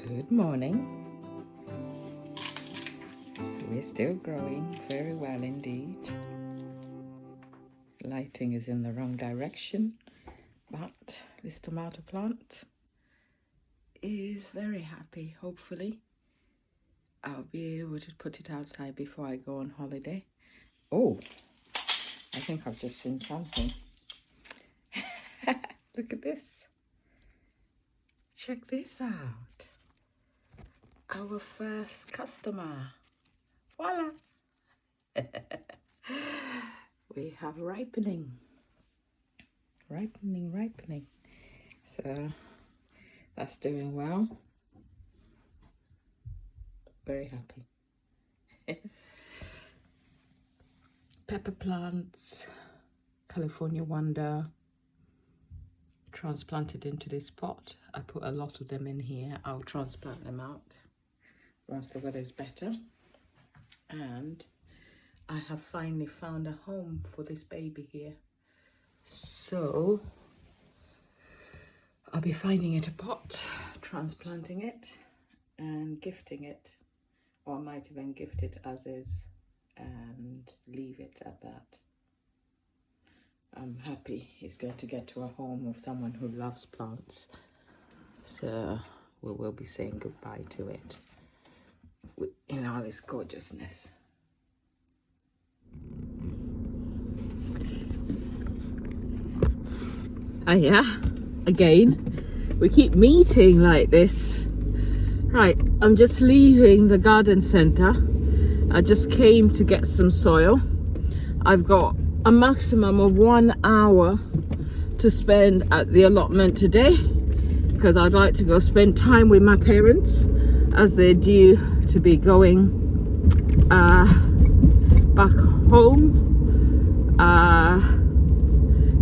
Good morning. We're still growing very well indeed. Lighting is in the wrong direction, but this tomato plant is very happy. Hopefully, I'll be able to put it outside before I go on holiday. Oh, I think I've just seen something. Look at this. Check this out. Our first customer. Voila! We have ripening. So that's doing well. Very happy. Pepper plants, California Wonder, transplanted into this pot. I put a lot of them in here. I'll transplant them out once the weather's better. And I have finally found a home for this baby here. So I'll be finding it a pot, transplanting it and gifting it. Or I might even gift it as is and leave it at that. I'm happy he's going to get to a home of someone who loves plants. So we will be saying goodbye to it in all its gorgeousness. Oh yeah, again, we keep meeting like this. Right, I'm just leaving the garden center. I just came to get some soil. I've got a maximum of 1 hour to spend at the allotment today because I'd like to go spend time with my parents as they're due to be going back home.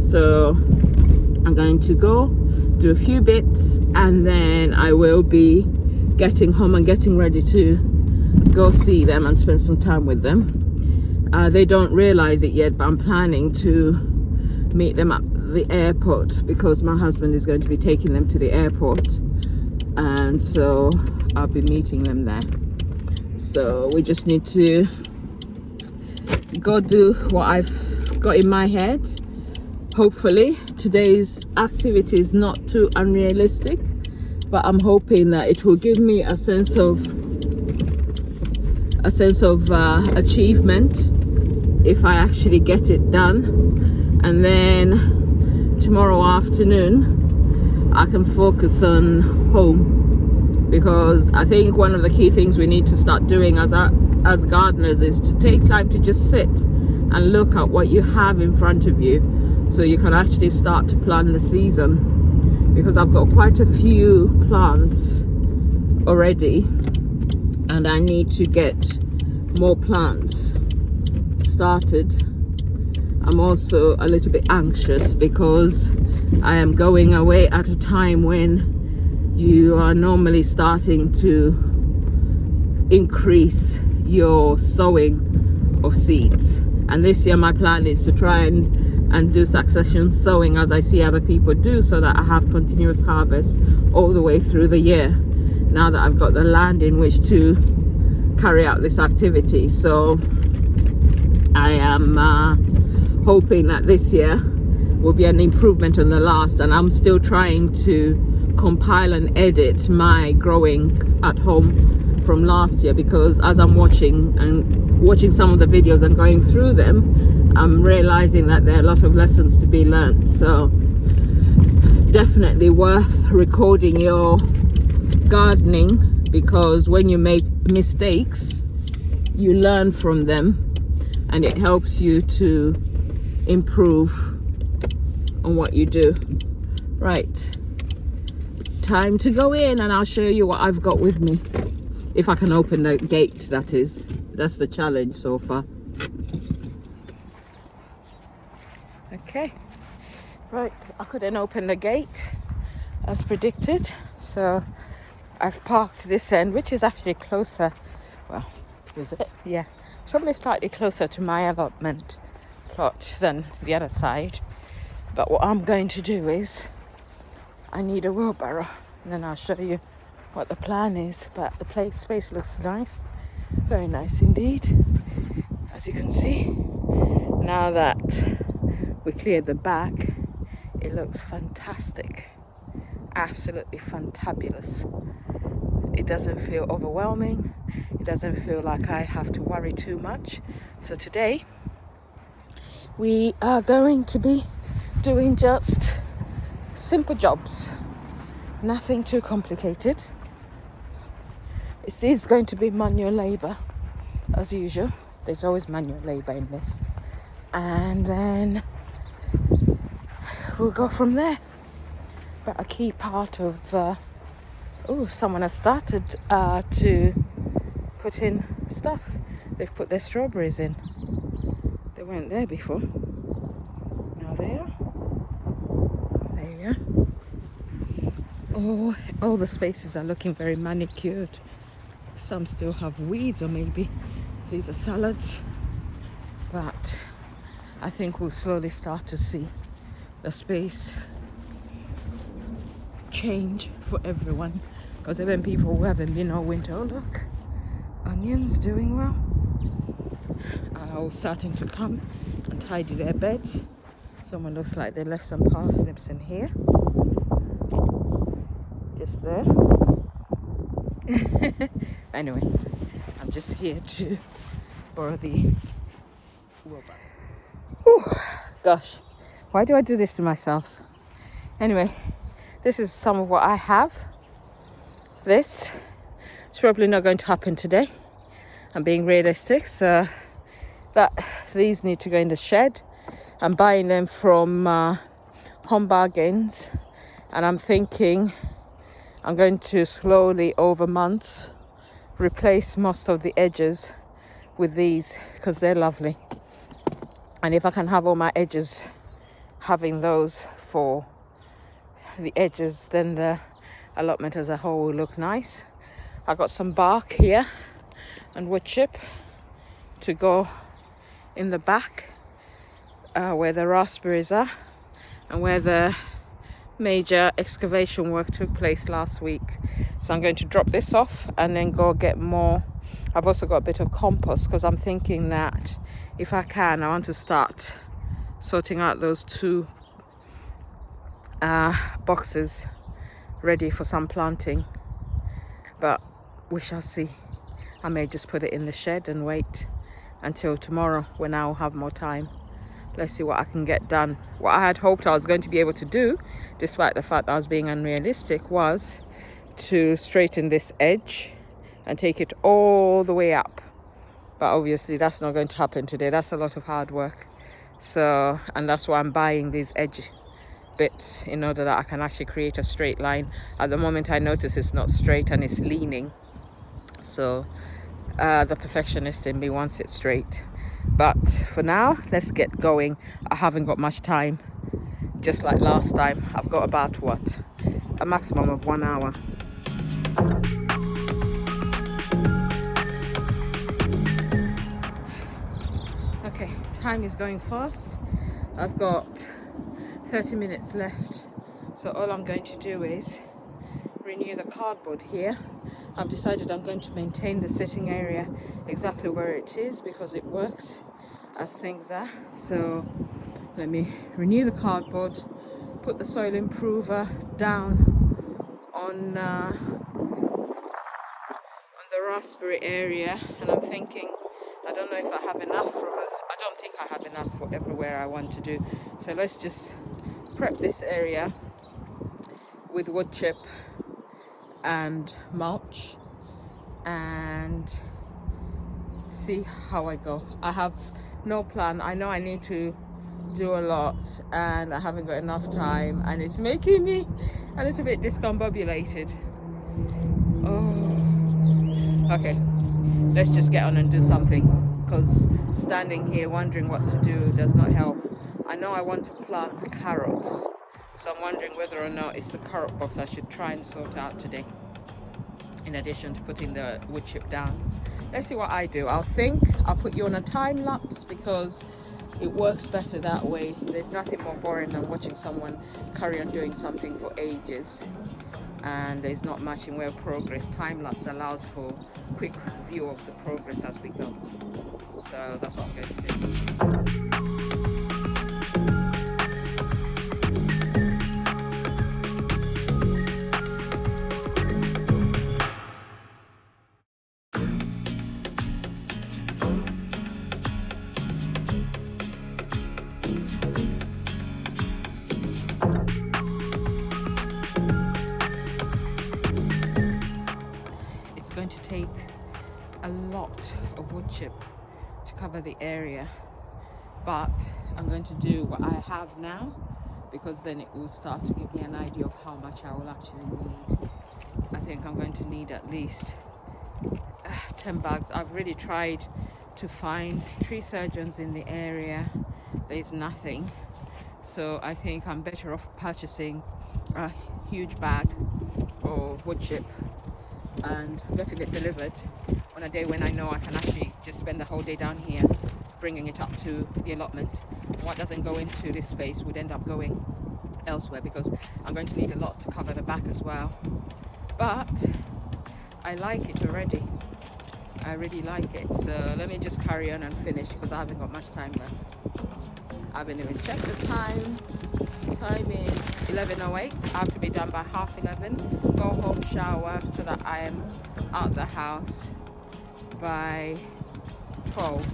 So I'm going to go do a few bits and then I will be getting home and getting ready to go see them and spend some time with them. They don't realize it yet, but I'm planning to meet them at the airport because my husband is going to be taking them to the airport, and so I'll be meeting them there. So we just need to go do what I've got in my head. Hopefully today's activity is not too unrealistic, but I'm hoping that it will give me a sense of achievement if I actually get it done. And then tomorrow afternoon I can focus on home, because I think one of the key things we need to start doing as gardeners is to take time to just sit and look at what you have in front of you so you can actually start to plan the season. Because I've got quite a few plants already and I need to get more plants started. I'm also a little bit anxious because I am going away at a time when you are normally starting to increase your sowing of seeds. And this year my plan is to try and do succession sowing as I see other people do, so that I have continuous harvest all the way through the year, now that I've got the land in which to carry out this activity. So I am hoping that this year will be an improvement on the last, and I'm still trying to compile and edit my growing at home from last year, because as I'm watching some of the videos and going through them, I'm realizing that there are a lot of lessons to be learned. So definitely worth recording your gardening, because when you make mistakes you learn from them and it helps you to improve on what you do. Right, time to go in and I'll show you what I've got with me. If I can open the gate, that is. That's the challenge so far. Okay, right, I couldn't open the gate as predicted, so I've parked this end, which is actually closer. Well, is it? Yeah, it's probably slightly closer to my allotment plot than the other side. But what I'm going to do is I need a wheelbarrow, and then I'll show you what the plan is, but the space looks nice, very nice indeed. As you can see, now that we cleared the back, it looks fantastic, absolutely fantabulous. It doesn't feel overwhelming, it doesn't feel like I have to worry too much. So today we are going to be doing just simple jobs, nothing too complicated. It is going to be manual labor as usual. There's always manual labor in this, and then we'll go from there. But a key part of someone has started to put in stuff. They've put their strawberries in. They weren't there before. Now they are. There you are. Oh, all the spaces are looking very manicured. Some still have weeds, or maybe these are salads. But I think we'll slowly start to see the space change for everyone. Because even people who haven't been all winter, oh look, onions doing well, are all starting to come and tidy their beds. Someone looks like they left some parsnips in here, just there. Anyway, I'm just here to borrow the rubber. Gosh, why do I do this to myself? Anyway, this is some of what I have. This is probably not going to happen today. I'm being realistic, so that these need to go in the shed. I'm buying them from Home Bargains, and I'm thinking I'm going to slowly, over months, replace most of the edges with these because they're lovely. And if I can have all my edges having those for the edges, then the allotment as a whole will look nice. I got some bark here and wood chip to go in the back where the raspberries are and where the major excavation work took place last week. So I'm going to drop this off and then go get more. I've also got a bit of compost because I'm thinking that if I can, I want to start sorting out those two boxes ready for some planting, but we shall see. I may just put it in the shed and wait until tomorrow when I'll have more time. Let's see what I can get done. What I had hoped I was going to be able to do, despite the fact I was being unrealistic, was to straighten this edge and take it all the way up. But obviously that's not going to happen today. That's a lot of hard work. So, and that's why I'm buying these edge bits in order that I can actually create a straight line. At the moment I notice it's not straight and it's leaning. So the perfectionist in me wants it straight. But for now, let's get going. I haven't got much time. Just like last time, I've got about what? A maximum of 1 hour. Okay, time is going fast. I've got 30 minutes left. So all I'm going to do is renew the cardboard here. I've decided I'm going to maintain the sitting area exactly where it is because it works as things are. So let me renew the cardboard, put the soil improver down on the raspberry area, and I'm thinking, I don't know if I have enough I don't think I have enough for everywhere I want to do. So let's just prep this area with wood chip and mulch and see how I go. I have no plan. I know I need to do a lot and I haven't got enough time, and it's making me a little bit discombobulated. Oh, okay, let's just get on and do something, because standing here wondering what to do does not help. I know I want to plant carrots, so I'm wondering whether or not it's the carrot box I should try and sort out today, in addition to putting the wood chip down. Let's see what I do. I'll put you on a time lapse because it works better that way. There's nothing more boring than watching someone carry on doing something for ages. and there's not much in way of progress. Time-lapse allows for quick view of the progress as we go. So that's what I'm going to do. It's going to take a lot of wood chip to cover the area, but I'm going to do what I have now, because then it will start to give me an idea of how much I will actually need. I think I'm going to need at least 10 bags. I've really tried to find tree surgeons in the area. There's nothing, so I think I'm better off purchasing a huge bag of wood chip and getting it delivered on a day when I know I can actually just spend the whole day down here bringing it up to the allotment. And what doesn't go into this space would end up going elsewhere, because I'm going to need a lot to cover the back as well. But I like it already. I really like it. So let me just carry on and finish, because I haven't got much time left. I haven't even checked the time. Time is 11:08. I have to be done by 11:30. Go home, shower, so that I am out the house by 12.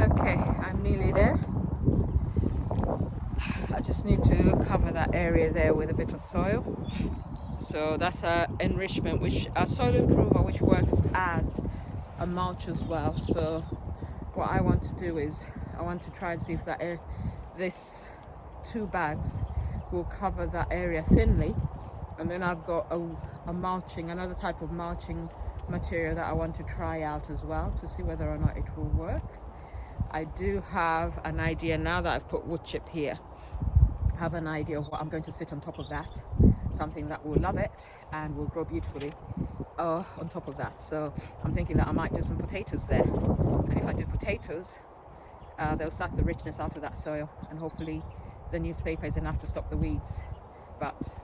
Okay, I'm nearly there. I just need to cover that area there with a bit of soil. So that's a enrichment, which a soil improver, which works as a mulch as well. So what I want to do is I want to try and see if that this 2 bags will cover that area thinly, and then I've got a mulching, another type of mulching material that I want to try out as well, to see whether or not it will work. I do have an idea now that I've put wood chip here. I have an idea of what I'm going to sit on top of that, something that will love it and will grow beautifully on top of that. So I'm thinking that I might do some potatoes there, and if I do potatoes, they'll suck the richness out of that soil, and hopefully the newspaper is enough to stop the weeds. But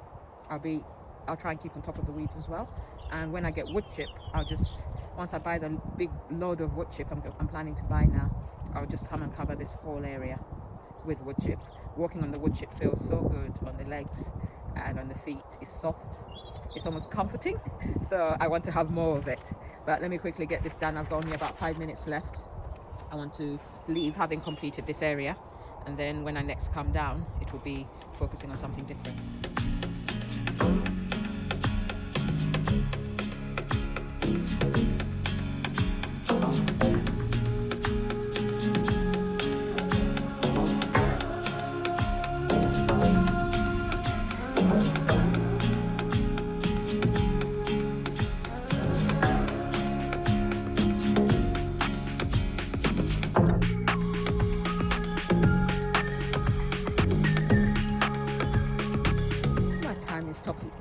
I'll try and keep on top of the weeds as well. And when I get wood chip, once I buy the big load of wood chip I'm planning to buy now, I'll just come and cover this whole area with wood chip. Walking on the wood chip feels so good on the legs and on the feet. It's soft, it's almost comforting, so I want to have more of it. But let me quickly get this done. I've got only about 5 minutes left. I want to leave having completed this area, and then when I next come down, it will be focusing on something different.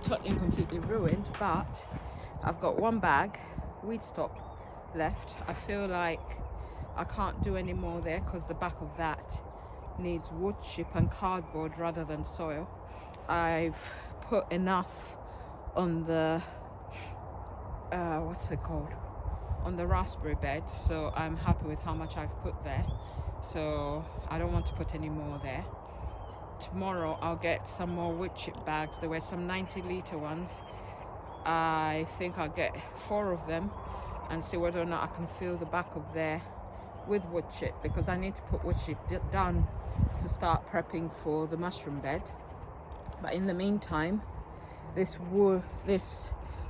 Totally and completely ruined, but I've got 1 bag weed stop left. I feel like I can't do any more there, because the back of that needs wood chip and cardboard rather than soil. I've put enough on the what's it called, on the raspberry bed, so I'm happy with how much I've put there, so I don't want to put any more there. Tomorrow I'll get some more wood chip bags. There were some 90-litre ones. I think I'll get 4 of them and see whether or not I can fill the back of there with wood chip, because I need to put wood chip down to start prepping for the mushroom bed. But in the meantime, this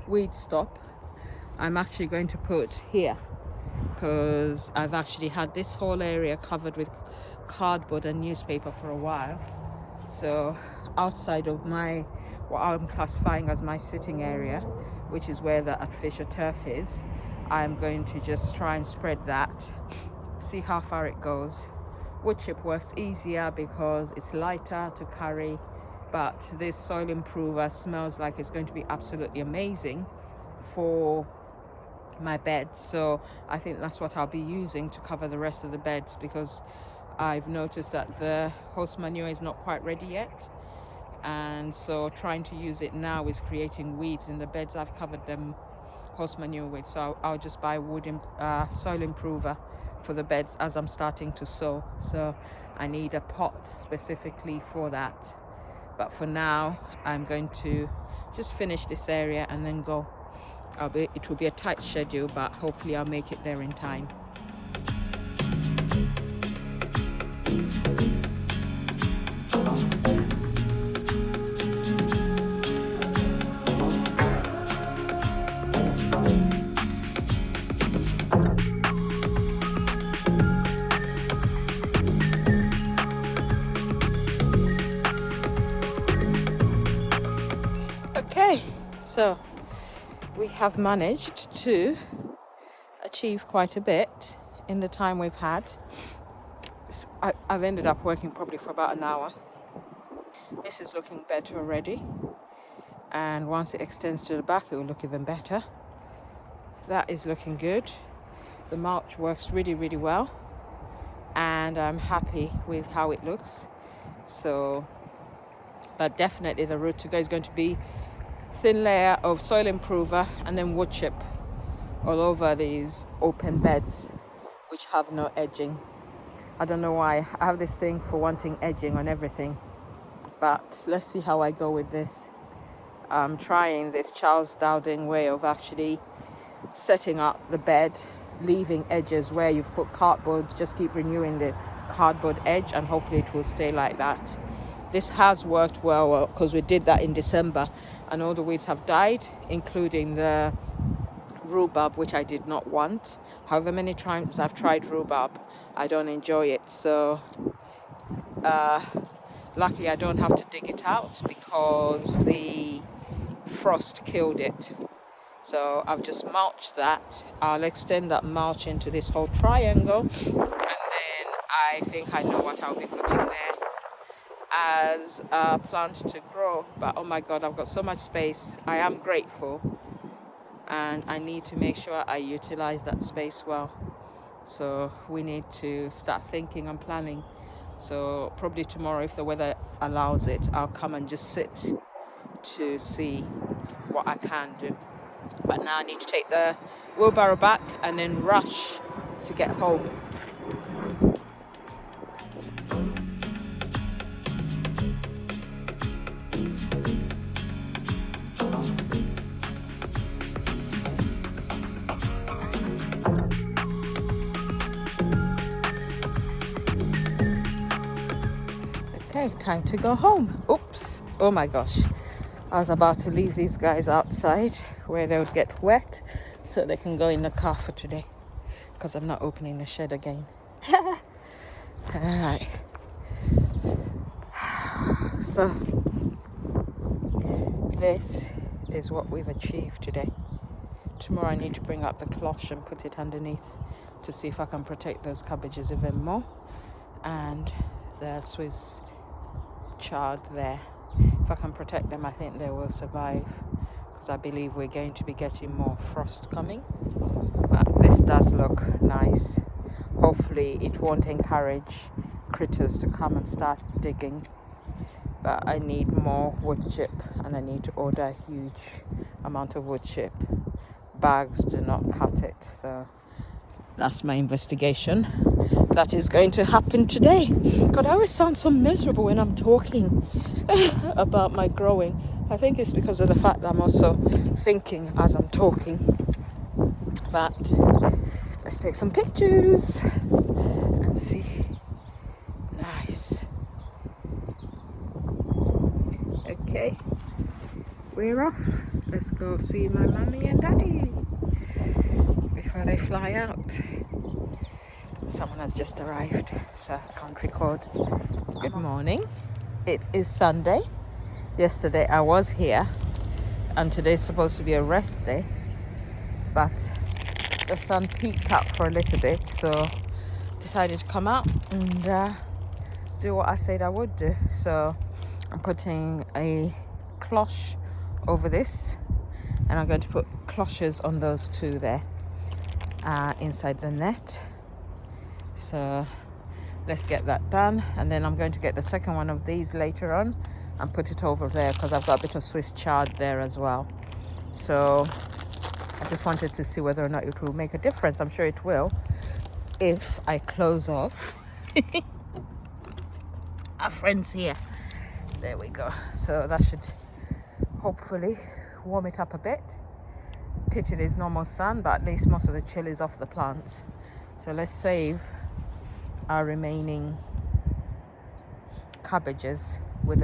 weed stop I'm actually going to put here, because I've actually had this whole area covered with cardboard and newspaper for a while. So outside of what I'm classifying as my sitting area, which is where the artificial turf is, I'm going to just try and spread that, see how far it goes. Wood chip works easier because it's lighter to carry, but this soil improver smells like it's going to be absolutely amazing for my beds. So I think that's what I'll be using to cover the rest of the beds, because I've noticed that the horse manure is not quite ready yet, and so trying to use it now is creating weeds in the beds I've covered them horse manure with. So I'll just buy soil improver for the beds as I'm starting to sow. So I need a pot specifically for that, but for now I'm going to just finish this area and then go. It will be a tight schedule, but hopefully I'll make it there in time. Okay, so we have managed to achieve quite a bit in the time we've had. I've ended up working probably for about an hour. This is looking better already, and once it extends to the back it will look even better. That is looking good. The mulch works really, really well, and I'm happy with how it looks. So, but definitely the route to go is going to be thin layer of soil improver and then wood chip all over these open beds which have no edging. I don't know why I have this thing for wanting edging on everything, but let's see how I go with this. I'm trying this Charles Dowding way of actually setting up the bed, leaving edges where you've put cardboard. Just keep renewing the cardboard edge and hopefully it will stay like that. This has worked well because we did that in December and all the weeds have died, including the rhubarb, which I did not want. However many times I've tried rhubarb, I don't enjoy it. So luckily I don't have to dig it out because the frost killed it. So I've just mulched that. I'll extend that mulch into this whole triangle, and then I think I know what I'll be putting there as a plant to grow. But oh my god, I've got so much space. I am grateful, and I need to make sure I utilize that space well. So we need to start thinking and planning. So probably tomorrow, if the weather allows it, I'll come and just sit to see what I can do. But now I need to take the wheelbarrow back and then rush to get home. Okay, time to go home. Oops, oh my gosh. I was about to leave these guys outside where they would get wet so they can go in the car for today, because I'm not opening the shed again. Alright. So this is what we've achieved today. Tomorrow I need to bring up the cloche and put it underneath to see if I can protect those cabbages even more, and the Swiss chard there. If I can protect them, I think they will survive, because I believe we're going to be getting more frost coming. But this does look nice. Hopefully it won't encourage critters to come and start digging. But I need more wood chip, and I need to order a huge amount of wood chip. Bags do not cut it, so that's my investigation. That is going to happen today. God, I always sound so miserable when I'm talking about my growing. I think it's because of the fact that I'm also thinking as I'm talking. But let's take some pictures and see. Nice. Okay, we're off. Let's go see my mommy and daddy before they fly out. Someone has just arrived, so I can't record. Good morning. It is Sunday. Yesterday I was here, and today's supposed to be a rest day, but the sun peaked up for a little bit, so decided to come out and do what I said I would do. So I'm putting a cloche over this, and I'm going to put cloches on those two there inside the net. So let's get that done, and then I'm going to get the second one of these later on and put it over there, because I've got a bit of Swiss chard there as well. So I just wanted to see whether or not it will make a difference. I'm sure it will if I close off our friends here. There we go. So that should hopefully warm it up a bit. Pity there's no more sun, but at least most of the chill is off the plants. So let's save our remaining cabbages with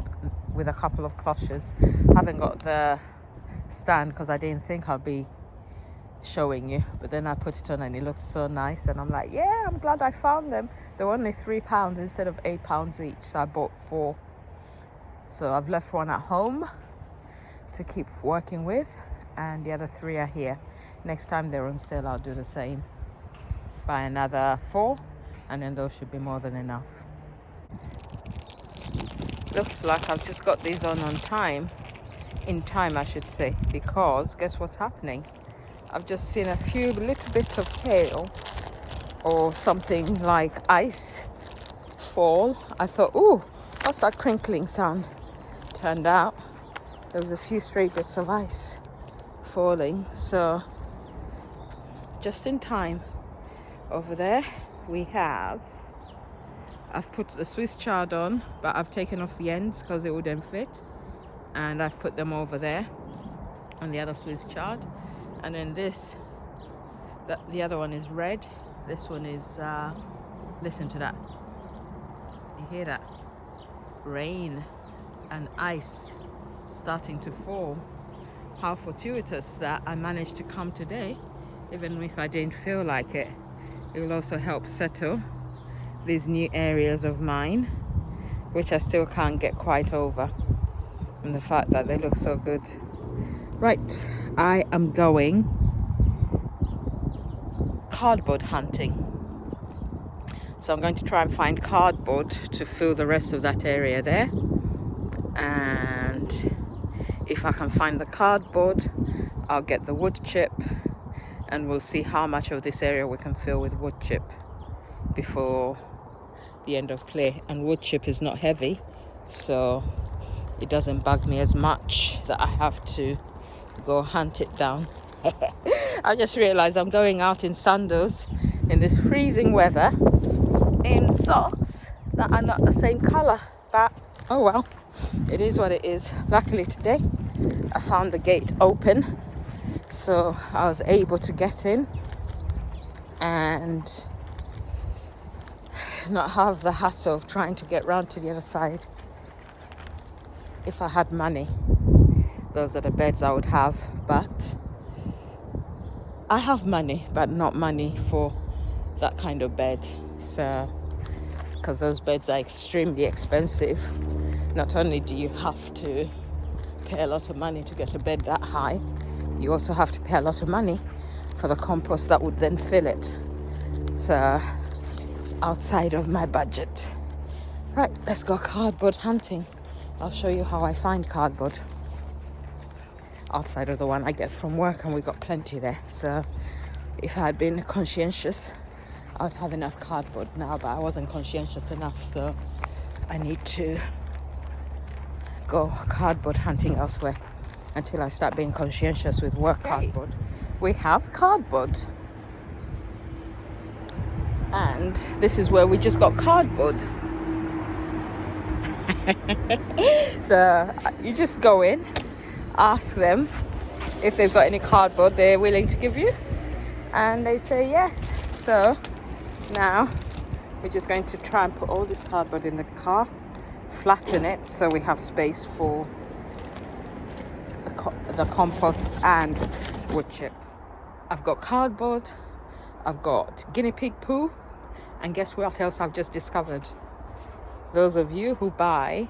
a couple of cloches. Haven't got the stand because I didn't think I'll be showing you, but then I put it on and it looked so nice, and I'm like, yeah, I'm glad I found them. They were only £3 instead of £8 each, so I bought 4. So I've left one at home to keep working with, and the other 3 are here. Next time they're on sale, I'll do the same, buy another 4, and then those should be more than enough. Looks like I've just got these on time, in time I should say, because guess what's happening? I've just seen a few little bits of hail or something like ice fall. I thought, ooh, what's that crinkling sound? Turned out there was a few stray bits of ice falling, so just in time. Over there we have, I've put the Swiss chard on, but I've taken off the ends because it wouldn't fit, and I've put them over there on the other Swiss chard. And then this, the other one is red, this one is listen to that, you hear that? Rain and ice starting to fall. How fortuitous that I managed to come today, even if I didn't feel like it. It will also help settle these new areas of mine, which I still can't get quite over, and the fact that they look so good. Right, I am going cardboard hunting. So I'm going to try and find cardboard to fill the rest of that area there, and if I can find the cardboard, I'll get the wood chip, and we'll see how much of this area we can fill with wood chip before the end of play. And wood chip is not heavy, so it doesn't bug me as much that I have to go hunt it down. I just realized I'm going out in sandals in this freezing weather in socks that are not the same color, but oh well, it is what it is. Luckily today I found the gate open, so I was able to get in and not have the hassle of trying to get round to the other side. If I had money, those are the beds I would have, but I have money, but not money for that kind of bed. So, because those beds are extremely expensive. Not only do you have to pay a lot of money to get a bed that high, you also have to pay a lot of money for the compost that would then fill it. So it's outside of my budget. Right, let's go cardboard hunting. I'll show you how I find cardboard. Outside of the one I get from work, and we got plenty there. So if I had been conscientious, I would have enough cardboard now, but I wasn't conscientious enough, so I need to go cardboard hunting elsewhere until I start being conscientious with work. Cardboard. We have cardboard, and this is where we just got cardboard. So you just go in, ask them if they've got any cardboard they're willing to give you, and they say yes. So now we're just going to try and put all this cardboard in the car, flatten it so we have space for the compost and wood chip. I've got cardboard, I've got guinea pig poo, and guess what else I've just discovered? Those of you who buy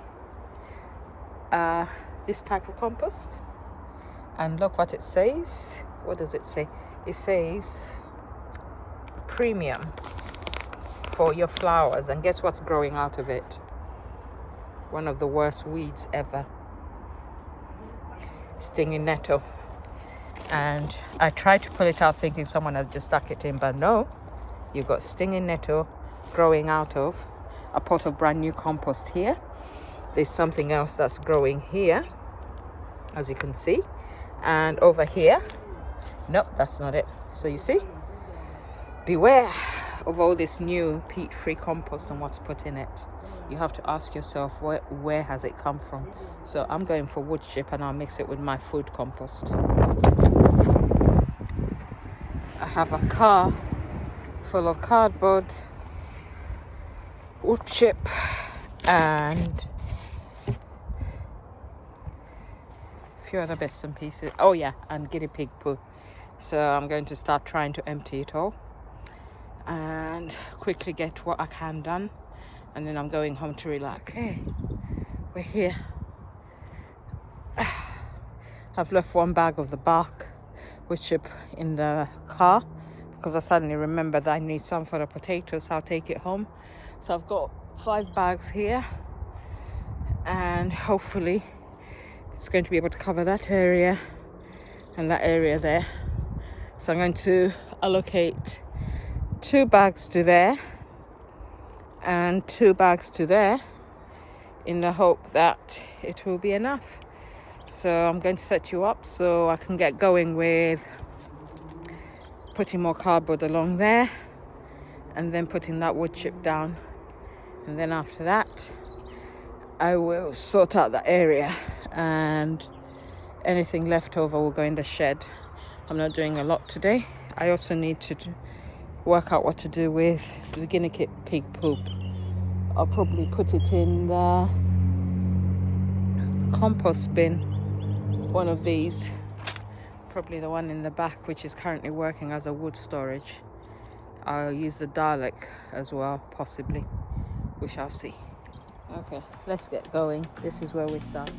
this type of compost. And look what it says. What does it say? It says premium for your flowers. And guess what's growing out of it? One of the worst weeds ever. Stinging nettle. And I tried to pull it out thinking someone had just stuck it in, but no. You've got stinging nettle growing out of a pot of brand new compost here. There's something else that's growing here, as you can see. And over here, nope, that's not it. So you see, beware of all this new peat-free compost and what's put in it. You have to ask yourself, where has it come from? So I'm going for wood chip, and I'll mix it with my food compost. I have a car full of cardboard, wood chip, and a few other bits and pieces. Oh yeah, and guinea pig poo. So I'm going to start trying to empty it all and quickly get what I can done, and then I'm going home to relax. Hey, we're here. I've left one bag of the bark wood chip in the car because I suddenly remembered that I need some for the potatoes. I'll take it home. So I've got 5 bags here, and hopefully it's going to be able to cover that area and that area there. So I'm going to allocate 2 bags to there and 2 bags to there in the hope that it will be enough. So I'm going to set you up so I can get going with putting more cardboard along there and then putting that wood chip down. And then after that, I will sort out that area, and anything left over will go in the shed. I'm not doing a lot today. I also need to work out what to do with the guinea pig poop. I'll probably put it in the compost bin, one of these, probably the one in the back, which is currently working as a wood storage. I'll use the Dalek as well, possibly. We shall see. Okay, let's get going. This is where we start.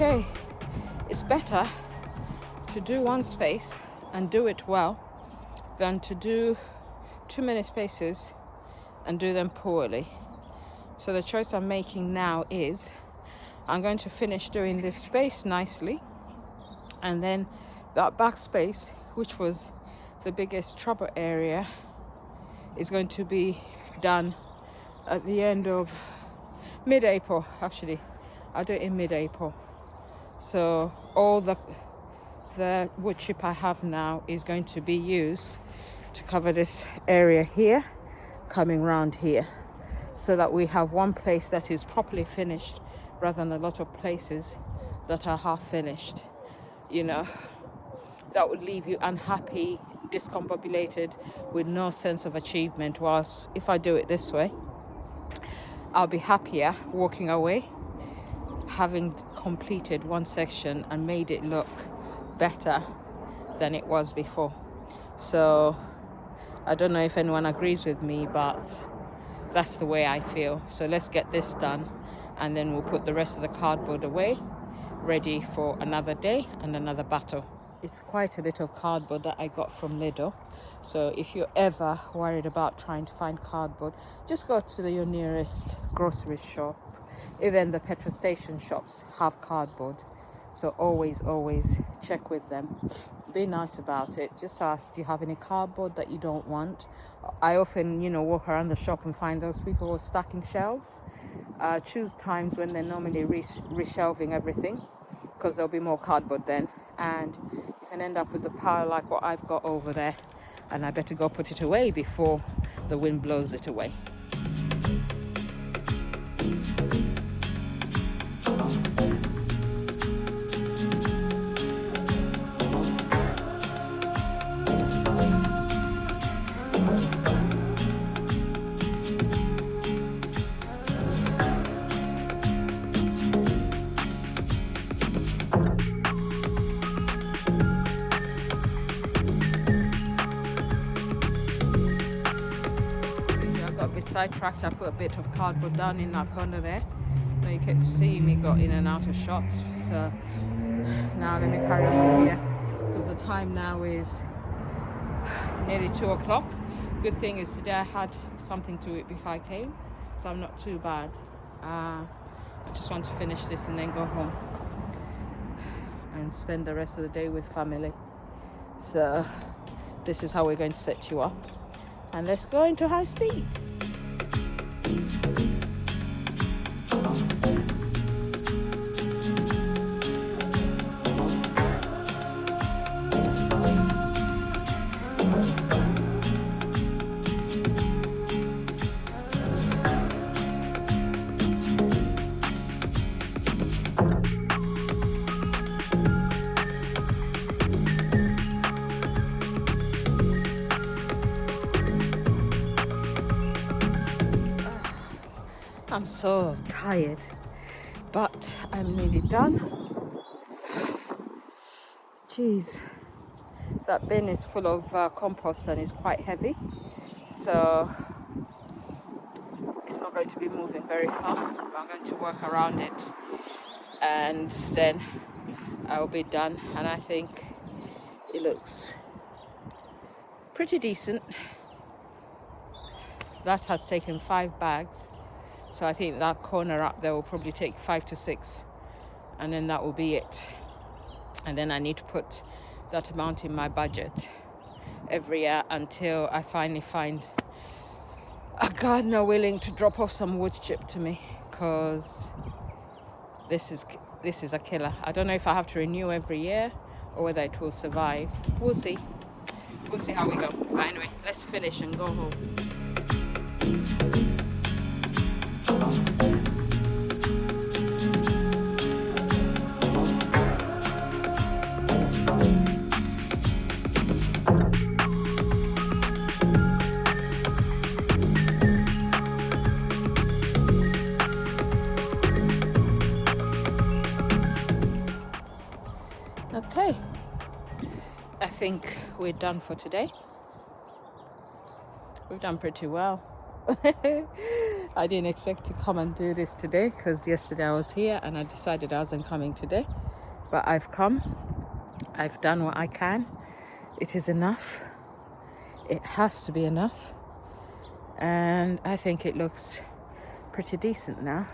Okay, it's better to do one space and do it well than to do too many spaces and do them poorly. So the choice I'm making now is I'm going to finish doing this space nicely, and then that back space, which was the biggest trouble area, is going to be done at the end of mid-April. Actually, I'll do it in mid-April. So all the wood chip I have now is going to be used to cover this area here, coming round here, so that we have one place that is properly finished rather than a lot of places that are half finished. You know, that would leave you unhappy, discombobulated, with no sense of achievement. Whilst if I do it this way, I'll be happier walking away, having completed one section and made it look better than it was before. So I don't know if anyone agrees with me, but that's the way I feel. So let's get this done, and then we'll put the rest of the cardboard away, ready for another day and another battle. It's quite a bit of cardboard that I got from Lidl. So if you're ever worried about trying to find cardboard, just go to your nearest grocery shop. Even the petrol station shops have cardboard. So always check with them. be nice about it. Just ask, do you have any cardboard that you don't want? I often, walk around the shop and find those people who are stacking shelves. Choose times when they're normally reshelving everything, because there'll be more cardboard then, and you can end up with a pile like what I've got over there, and I better go put it away before the wind blows it away. Sidetracked. I put a bit of cardboard down in that corner there. Now you kept seeing me got in and out of shot. So now let me carry on with here, because the time now is nearly 2 o'clock. Good thing is today I had something to eat before I came, so I'm not too bad. I just want to finish this and then go home and spend the rest of the day with family. So this is how we're going to set you up, and let's go into high speed. I'm so tired, but I'm nearly done. Jeez, that bin is full of compost and it's quite heavy, so it's not going to be moving very far, but I'm going to work around it and then I'll be done. And I think it looks pretty decent. That has taken 5 bags. So I think that corner up there will probably take 5 to 6, and then that will be it. And then I need to put that amount in my budget every year until I finally find a gardener willing to drop off some wood chip to me, because this is a killer. I don't know if I have to renew every year or whether it will survive. We'll see how we go. But anyway, let's finish and go home. Okay, I think we're done for today. We've done pretty well. I didn't expect to come and do this today, because yesterday I was here and I decided I wasn't coming today. But I've come. I've done what I can. It is enough. It has to be enough. And I think it looks pretty decent now.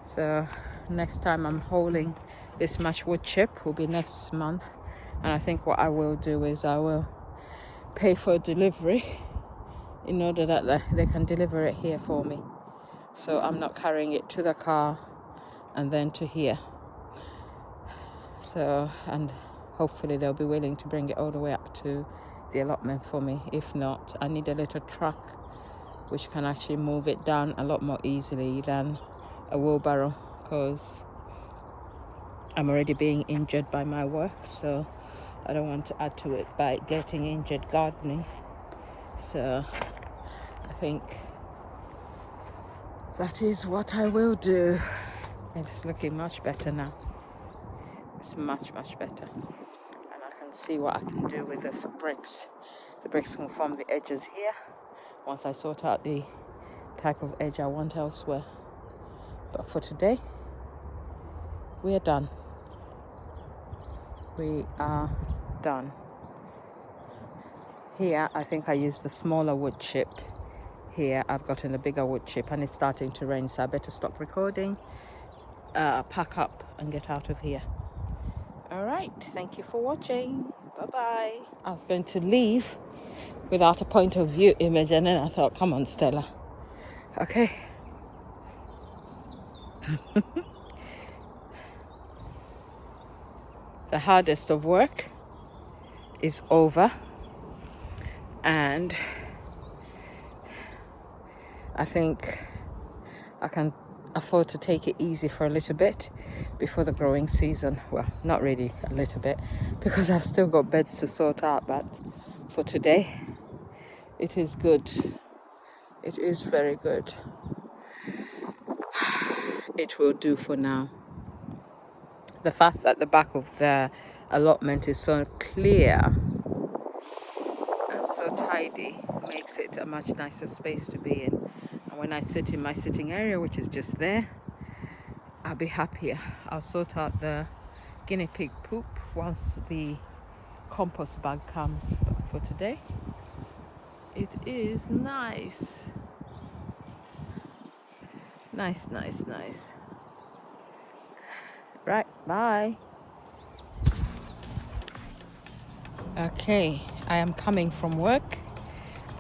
So next time I'm hauling this much wood chip will be next month. And I think what I will do is I will pay for delivery in order that they can deliver it here for me. So I'm not carrying it to the car and then to here. So, and hopefully they'll be willing to bring it all the way up to the allotment for me. If not, I need a little truck which can actually move it down a lot more easily than a wheelbarrow, because I'm already being injured by my work, so I don't want to add to it by getting injured gardening. So I think that is what I will do. It's looking much better now. It's much better. And I can see what I can do with the bricks. The bricks can form the edges here once I sort out the type of edge I want elsewhere. But for today, we are done. We are done. Here, I think I used the smaller wood chip. Here, I've gotten the bigger wood chip, and it's starting to rain, so I better stop recording, pack up, and get out of here. All right, thank you for watching. Bye-bye. I was going to leave without a point of view image, and then I thought, come on, Stella. Okay. The hardest of work is over, and I think I can afford to take it easy for a little bit before the growing season. Well, not really a little bit, because I've still got beds to sort out, but for today it is good. It is very good. It will do for now. The fact that the back of the allotment is so clear and so tidy makes it a much nicer space to be in. And when I sit in my sitting area, which is just there, I'll be happier. I'll sort out the guinea pig poop once the compost bag comes. But for today, it is nice. Nice. Right, bye. Okay, I am coming from work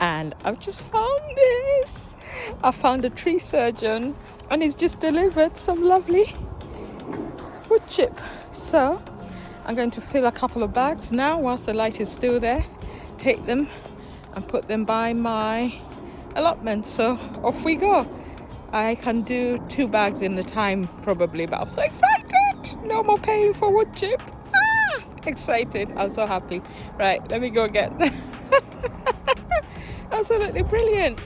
and I've just found this. I found a tree surgeon and he's just delivered some lovely wood chip. So I'm going to fill a couple of bags now whilst the light is still there, take them and put them by my allotment. So off we go. I can do 2 bags in the time probably, but I'm so excited. No more paying for wood chip. Excited. I'm so happy. Right, let me go get them. Absolutely brilliant.